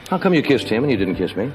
How come you kissed him and you didn't kiss me?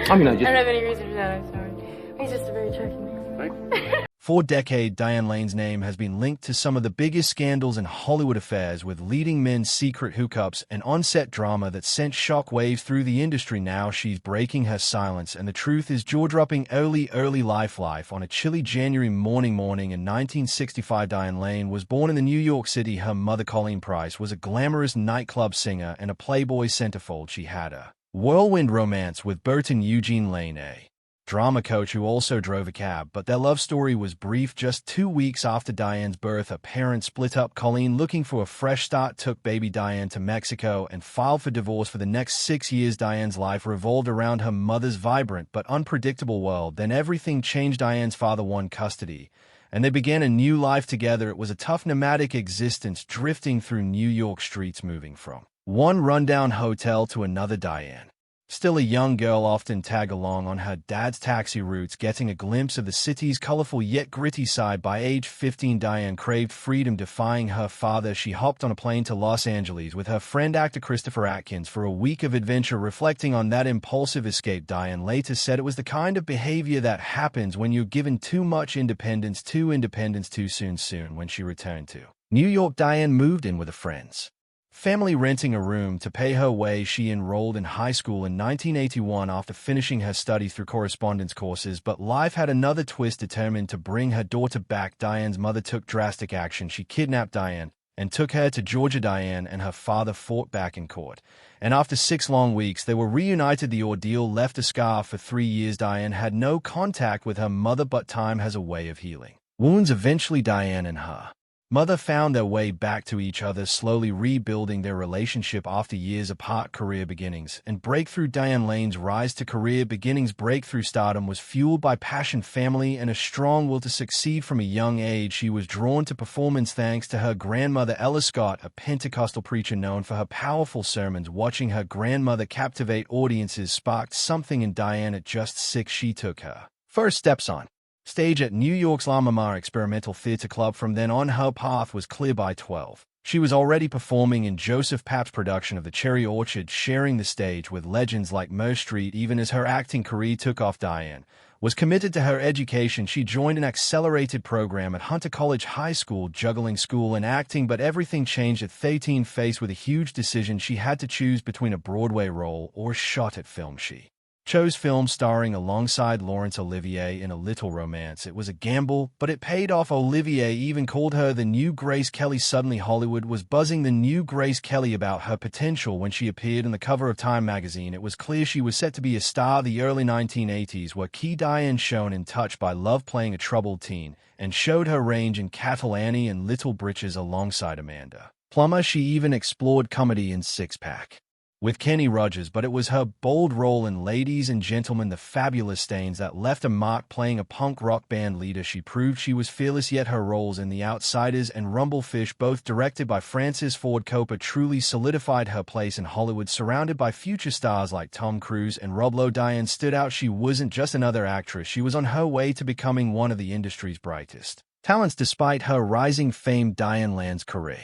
I mean, I don't have any reason for that, I'm sorry. He's just a very attractive man. Right? For decades, Diane Lane's name has been linked to some of the biggest scandals in Hollywood affairs, with leading men's secret hookups and on-set drama that sent shockwaves through the industry. Now she's breaking her silence, and the truth is jaw-dropping. Early life. On a chilly January morning in 1965, Diane Lane was born in the New York City. Her mother, Colleen Price, was a glamorous nightclub singer and a Playboy centerfold. She had a whirlwind romance with Burton Eugene Lane, a drama coach who also drove a cab, but their love story was brief. Just 2 weeks after Diane's birth, her parents split up. Colleen, looking for a fresh start, took baby Diane to Mexico and filed for divorce. For the next 6 years, Diane's life revolved around her mother's vibrant but unpredictable world. Then everything changed. Diane's father won custody, and they began a new life together. It was a tough, nomadic existence, drifting through New York streets, moving from one rundown hotel to another. Diane, still a young girl, often tag along on her dad's taxi routes, getting a glimpse of the city's colorful yet gritty side. By age 15, Diane craved freedom, defying her father. She hopped on a plane to Los Angeles with her friend actor Christopher Atkins for a week of adventure. Reflecting on that impulsive escape, Diane later said it was the kind of behavior that happens when you're given too much independence too soon. When she returned to New York, Diane moved in with a friend's family, renting a room to pay her way. She enrolled in high school in 1981 after finishing her studies through correspondence courses, but life had another twist. Determined to bring her daughter back, Diane's mother took drastic action. She kidnapped Diane and took her to Georgia. Diane and her father fought back in court, and after 6 long weeks, they were reunited. The ordeal left a scar. For 3 years, Diane had no contact with her mother, but time has a way of healing wounds. Eventually, Diane and her mother found their way back to each other, slowly rebuilding their relationship after years apart. Career beginnings and breakthrough. Diane Lane's rise to career beginnings, breakthrough stardom, was fueled by passion, family, and a strong will to succeed. From a young age, she was drawn to performance thanks to her grandmother, Ella Scott, a Pentecostal preacher known for her powerful sermons. Watching her grandmother captivate audiences sparked something in Diane. At just 6, she took her first steps on stage at New York's La Mama Experimental Theater Club. From then on, her path was clear. By 12, she was already performing in Joseph Papp's production of The Cherry Orchard, sharing the stage with legends like Meryl Streep. Even as her acting career took off, Diane was committed to her education. She joined an accelerated program at Hunter College High School, juggling school and acting, but everything changed at 13. Faced with a huge decision, she had to choose between a Broadway role or a shot at film. She chose film, starring alongside Laurence Olivier in A Little Romance. It was a gamble, but it paid off. Olivier even called her the new Grace Kelly. Suddenly, Hollywood was buzzing the new Grace Kelly about her potential. When she appeared on the cover of Time magazine, it was clear she was set to be a star. The early 1980s were key. Diane shone in Touched by Love, playing a troubled teen, and showed her range in Cattle Annie and Little Britches alongside Amanda Plummer. She even explored comedy in Six Pack with Kenny Rogers, but it was her bold role in Ladies and Gentlemen, The Fabulous Stains, that left a mark. Playing a punk rock band leader, she proved she was fearless. Yet her roles in The Outsiders and Rumblefish, both directed by Francis Ford Coppola, truly solidified her place in Hollywood. Surrounded by future stars like Tom Cruise and Rob Lowe, Diane stood out. She wasn't just another actress. She was on her way to becoming one of the industry's brightest talents. Despite her rising fame, Diane Lane's career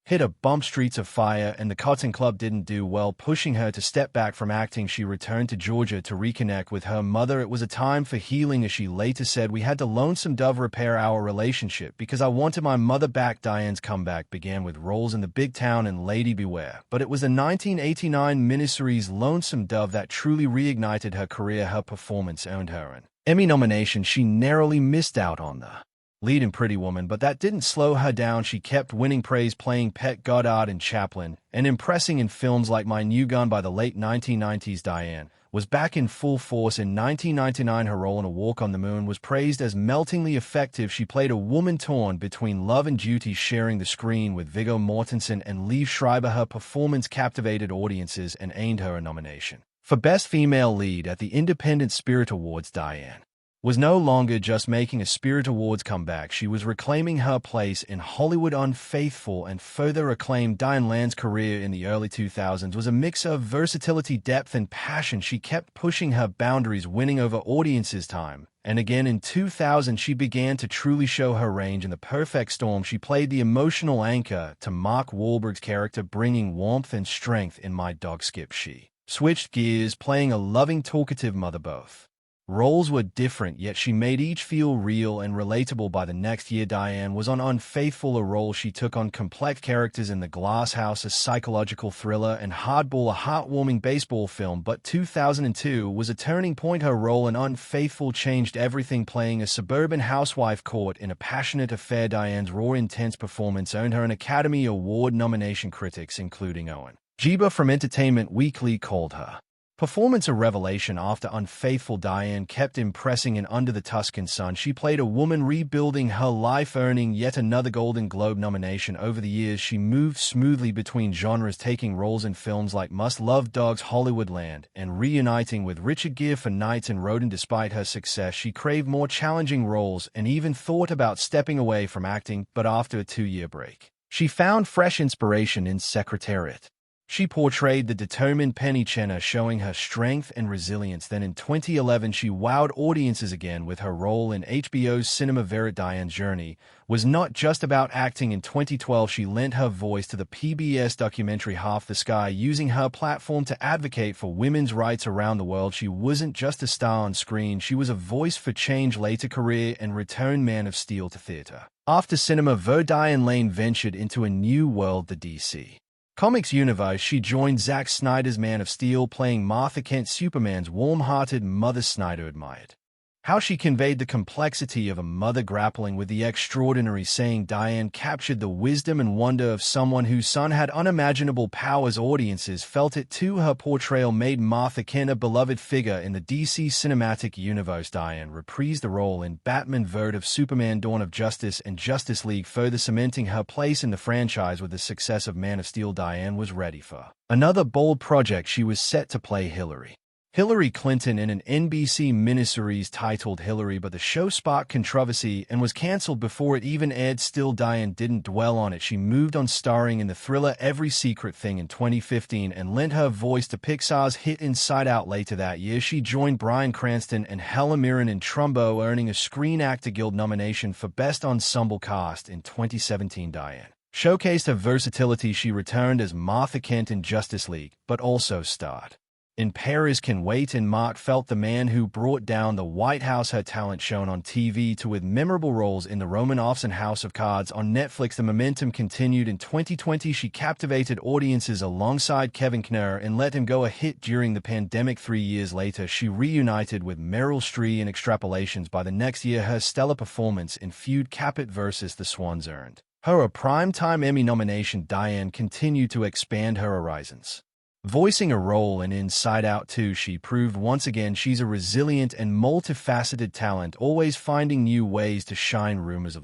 hit a bump. Streets of Fire and The Cotton Club didn't do well, pushing her to step back from acting. She returned to Georgia to reconnect with her mother. It was a time for healing. As she later said, "We had to Lonesome Dove repair our relationship because I wanted my mother back." Diane's comeback began with roles in The Big Town and Lady Beware, but it was the 1989 miniseries Lonesome Dove that truly reignited her career. Her performance earned her an Emmy nomination. She narrowly missed out on the lead in Pretty Woman, but that didn't slow her down. She kept winning praise, playing Pet Goddard in Chaplin, and impressing in films like My New Gun. By the late 1990s, Diane was back in full force. In 1999, her role in A Walk on the Moon was praised as meltingly effective. She played a woman torn between love and duty, sharing the screen with Viggo Mortensen and Liev Schreiber. Her performance captivated audiences and earned her a nomination for Best Female Lead at the Independent Spirit Awards. Diane was no longer just making a Spirit Awards comeback. She was reclaiming her place in Hollywood. Unfaithful and further acclaimed. Diane Lane's career in the early 2000s was a mix of versatility, depth, and passion. She kept pushing her boundaries, winning over audiences time and again. In 2000, she began to truly show her range in The Perfect Storm. She played the emotional anchor to Mark Wahlberg's character, bringing warmth and strength in My Dog Skip. She switched gears, playing a loving, talkative mother. Both roles were different, yet she made each feel real and relatable. By the next year, Diane was on Unfaithful, a role she took on complex characters in The Glass House, a psychological thriller, and Hardball, a heartwarming baseball film. But 2002 was a turning point. Her role in Unfaithful changed everything, playing a suburban housewife caught in a passionate affair. Diane's raw, intense performance earned her an Academy Award nomination. Critics, including Owen Giba from Entertainment Weekly, called her performance a revelation. After Unfaithful, Diane kept impressing in Under the Tuscan Sun. She played a woman rebuilding her life, earning yet another Golden Globe nomination. Over the years, she moved smoothly between genres, taking roles in films like Must Love Dogs, Hollywoodland, and reuniting with Richard Gere for Knights and Rodin. Despite her success, she craved more challenging roles and even thought about stepping away from acting. But after a 2-year break, she found fresh inspiration in Secretariat. She portrayed the determined Penny Chenna, showing her strength and resilience. Then in 2011, she wowed audiences again with her role in HBO's Cinema Verite. Diane's journey was not just about acting. In 2012, she lent her voice to the PBS documentary Half the Sky, using her platform to advocate for women's rights around the world. She wasn't just a star on screen, she was a voice for change. Later career and return Man of Steel to theater. After Cinema Verite, Diane Lane ventured into a new world, the DC Comics universe. She joined Zack Snyder's Man of Steel, playing Martha Kent, Superman's warm-hearted mother. Snyder admired how she conveyed the complexity of a mother grappling with the extraordinary, saying Diane captured the wisdom and wonder of someone whose son had unimaginable powers. Audiences felt it too. Her portrayal made Martha Kent a beloved figure in the DC cinematic universe. Diane reprised the role in Batman vs. Superman, Dawn of Justice, and Justice League, further cementing her place in the franchise. With the success of Man of Steel, Diane was ready for another bold project. She was set to play Hillary Clinton in an NBC miniseries titled Hillary, but the show sparked controversy and was canceled before it even aired. Still, Diane didn't dwell on it. She moved on, starring in the thriller Every Secret Thing in 2015 and lent her voice to Pixar's hit Inside Out. Later that year, she joined Bryan Cranston and Helen Mirren in Trumbo, earning a Screen Actor Guild nomination for Best Ensemble Cast. In 2017, Diane showcased her versatility. She returned as Martha Kent in Justice League, but also starred in Paris Can Wait, and Mark felt the man who brought down the White House. Her talent shown on TV too, with memorable roles in The Romanovs and House of Cards on Netflix. The momentum continued. In 2020, she captivated audiences alongside Kevin Kner and Let Him Go, a hit during the pandemic. 3 years later, she reunited with Meryl Streep in Extrapolations. By the next year, her stellar performance in Feud Capet vs. The Swans earned her a Primetime Emmy nomination. Diane continued to expand her horizons, voicing a role in Inside Out 2. She proved once again she's a resilient and multifaceted talent, always finding new ways to shine. Rumors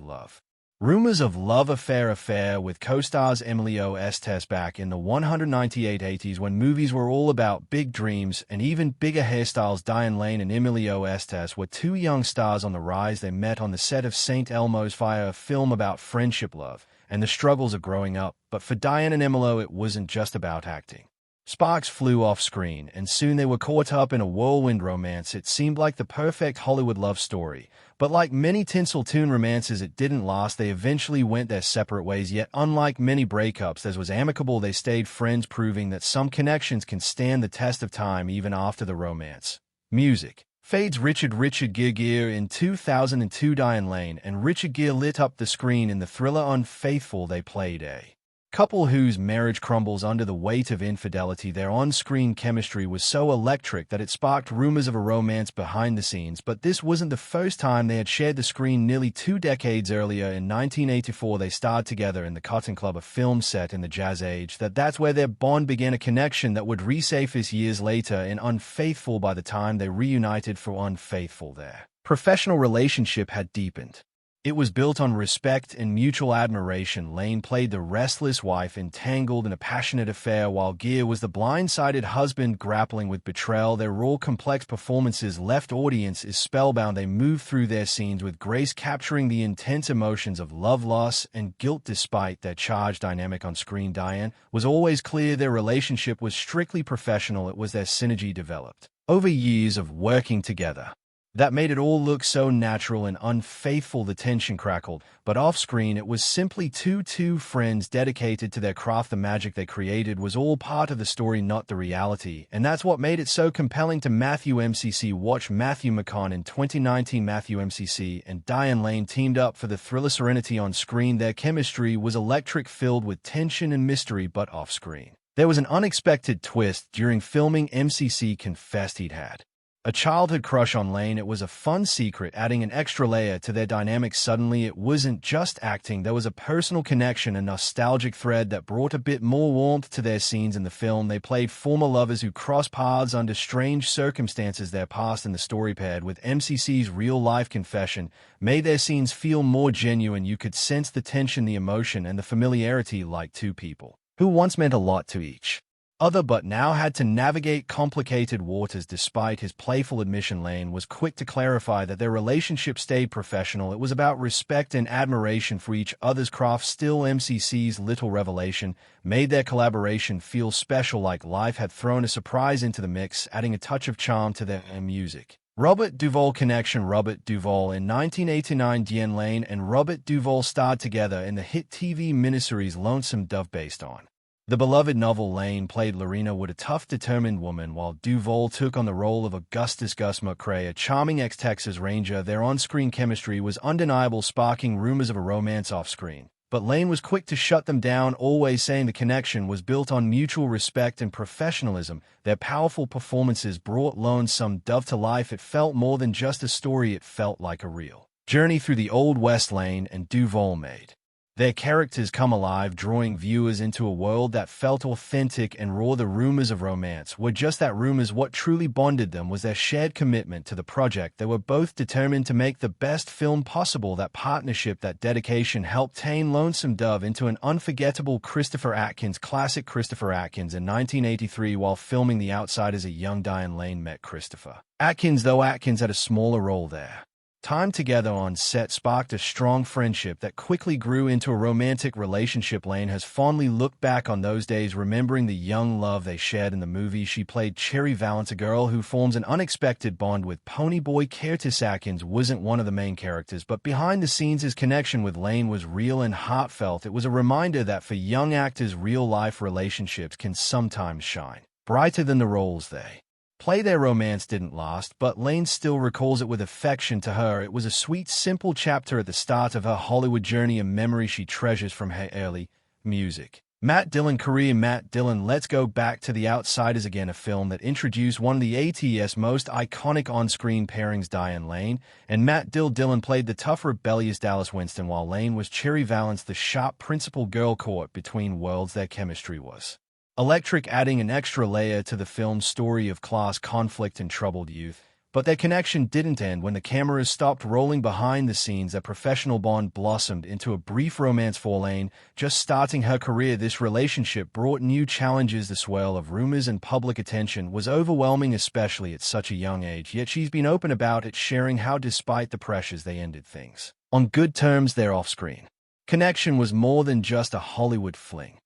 of Love affair with co-stars Emilio Estevez back in the 198 80s, when movies were all about big dreams and even bigger hairstyles. Diane Lane and Emilio Estevez were two young stars on the rise. They met on the set of St. Elmo's Fire, a film about friendship, love, and the struggles of growing up. But for Diane and Emilio, it wasn't just about acting. Sparks flew off screen, and soon they were caught up in a whirlwind romance. It seemed like the perfect Hollywood love story, but like many tinsel-toon romances, it didn't last. They eventually went their separate ways, yet unlike many breakups, theirs was amicable. They stayed friends, proving that some connections can stand the test of time even after the romance. Music fades. Richard Gere in 2002. Diane Lane and Richard Gere lit up the screen in the thriller Unfaithful. They played a couple whose marriage crumbles under the weight of infidelity. Their on-screen chemistry was so electric that it sparked rumors of a romance behind the scenes. But this wasn't the first time they had shared the screen. Nearly 2 decades earlier, in 1984, they starred together in The Cotton Club, a film set in the Jazz Age. That's where their bond began, a connection that would resurface years later in Unfaithful. By the time they reunited for Unfaithful, their professional relationship had deepened. It was built on respect and mutual admiration. Lane played the restless wife entangled in a passionate affair, while Gere was the blindsided husband grappling with betrayal. Their raw, complex performances left audiences spellbound. They moved through their scenes with grace, capturing the intense emotions of love, loss, and guilt. Despite their charged dynamic on screen, Diane was always clear their relationship was strictly professional. It was their synergy developed over years of working together that made it all look so natural and unfaithful. The tension crackled, but off-screen it was simply two friends dedicated to their craft. The magic they created was all part of the story, not the reality, and that's what made it so compelling to Matthew MCC. Watch Matthew McConaughey in 2019. Matthew MCC and Diane Lane teamed up for the thriller Serenity. On screen, their chemistry was electric, filled with tension and mystery, but off-screen there was an unexpected twist. During filming, MCC confessed he'd had a childhood crush on Lane. It was a fun secret, adding an extra layer to their dynamic. Suddenly, it wasn't just acting, there was a personal connection, a nostalgic thread that brought a bit more warmth to their scenes in the film. They played former lovers who crossed paths under strange circumstances. Their past and the story, paired with MCC's real-life confession, made their scenes feel more genuine. You could sense the tension, the emotion, and the familiarity, like two people who once meant a lot to each other but now had to navigate complicated waters. Despite his playful admission, Lane was quick to clarify that their relationship stayed professional. It was about respect and admiration for each other's craft. Still, MCC's little revelation made their collaboration feel special, like life had thrown a surprise into the mix, adding a touch of charm to their music. Robert Duvall connection. Robert Duvall in 1989. Diane Lane and Robert Duvall starred together in the hit TV miniseries Lonesome Dove, based on the beloved novel. Lane played Lorena Wood, a tough, determined woman, while Duvall took on the role of Augustus Gus McCrae, a charming ex-Texas Ranger. Their on-screen chemistry was undeniable, sparking rumors of a romance off-screen. But Lane was quick to shut them down, always saying the connection was built on mutual respect and professionalism. Their powerful performances brought Lonesome Dove to life. It felt more than just a story, it felt like a real journey through the Old West. Lane and Duvall made their characters come alive, drawing viewers into a world that felt authentic and raw. The rumors of romance were just that, rumors. What truly bonded them was their shared commitment to the project. They were both determined to make the best film possible. That partnership, that dedication, helped turn Lonesome Dove into an unforgettable Christopher Atkins classic. Christopher Atkins in 1983, while filming The Outsiders, a young Diane Lane met Christopher Atkins, though Atkins had a smaller role there. Time together on set sparked a strong friendship that quickly grew into a romantic relationship. Lane has fondly looked back on those days, remembering the young love they shared in the movie. She played Cherry Valance, a girl who forms an unexpected bond with Ponyboy Curtis. Atkins wasn't one of the main characters, but behind the scenes his connection with Lane was real and heartfelt. It was a reminder that for young actors, real-life relationships can sometimes shine brighter than the roles they play. Their romance didn't last, but Lane still recalls it with affection. To her, it was a sweet, simple chapter at the start of her Hollywood journey, a memory she treasures from her early music. Matt Dillon career. Matt Dillon. Let's go back to The Outsiders again, a film that introduced one of the ATS most iconic on-screen pairings. Diane Lane and Matt Dillon played the tough, rebellious Dallas Winston, while Lane was Cherry Valance, the sharp, principled girl caught between worlds. Their chemistry was electric, adding an extra layer to the film's story of class conflict and troubled youth. But their connection didn't end when the cameras stopped rolling. Behind the scenes, their professional bond blossomed into a brief romance. For Lane, just starting her career, this relationship brought new challenges. The swell of rumors and public attention was overwhelming, especially at such a young age, yet she's been open about it, sharing how despite the pressures they ended things on good terms. Their off-screen connection was more than just a Hollywood fling.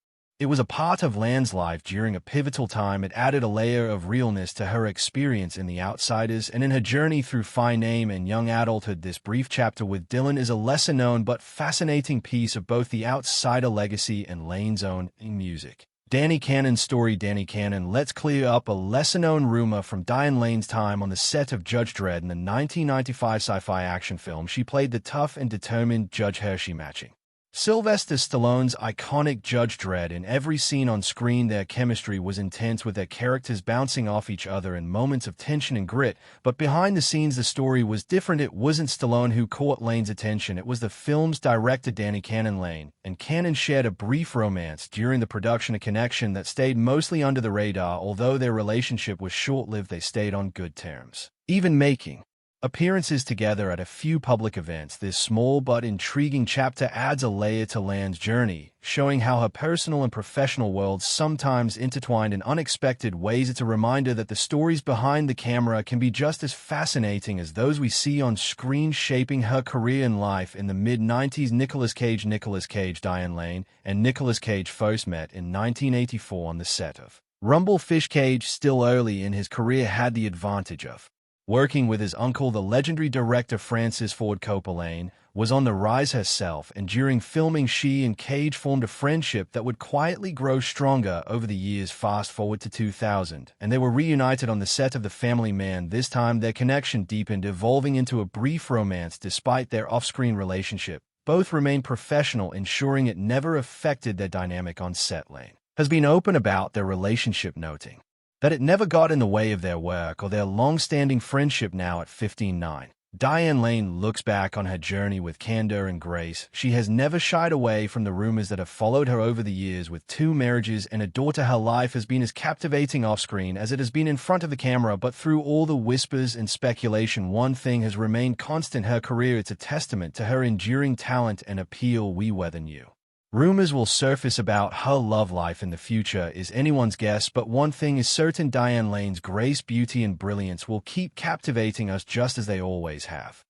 It was a part of Lane's life during a pivotal time. It added a layer of realness to her experience in The Outsiders and in her journey through fine name and young adulthood. This brief chapter with Dillon is a lesser-known but fascinating piece of both The Outsider legacy and Lane's own music. Danny Cannon's story. Danny Cannon. Let's clear up a lesser-known rumor from Diane Lane's time on the set of Judge Dredd in the 1995 sci-fi action film. She played the tough and determined Judge Hershey, matching Sylvester Stallone's iconic Judge Dredd. In every scene on screen, their chemistry was intense, with their characters bouncing off each other in moments of tension and grit. But behind the scenes, the story was different. It wasn't Stallone who caught Lane's attention. It was the film's director, Danny Cannon. Lane and Cannon shared a brief romance during the production, a connection that stayed mostly under the radar. Although their relationship was short-lived, they stayed on good terms, even making appearances together at a few public events. This small but intriguing chapter adds a layer to Lane's journey, showing how her personal and professional worlds sometimes intertwined in unexpected ways. It's a reminder that the stories behind the camera can be just as fascinating as those we see on screen. Shaping her career and life in the mid-90s, Nicolas Cage, Diane Lane, and Nicolas Cage first met in 1984 on the set of Rumble Fish. Cage, still early in his career, had the advantage of working with his uncle, the legendary director Francis Ford Coppola, was on the rise herself, and during filming she and Cage formed a friendship that would quietly grow stronger over the years. Fast forward to 2000, and they were reunited on the set of The Family Man. This time their connection deepened, evolving into a brief romance. Despite their off-screen relationship, both remained professional, ensuring it never affected their dynamic on set. Lane has been open about their relationship, noting that it never got in the way of their work or their long-standing friendship. Now at 15.9, Diane Lane looks back on her journey with candor and grace. She has never shied away from the rumors that have followed her over the years. With 2 marriages and a daughter, her life has been as captivating off-screen as it has been in front of the camera. But through all the whispers and speculation, one thing has remained constant: her career. It's a testament to her enduring talent and appeal. We whether new rumors will surface about her love life in the future is anyone's guess, but one thing is certain: Diane Lane's grace, beauty, and brilliance will keep captivating us just as they always have.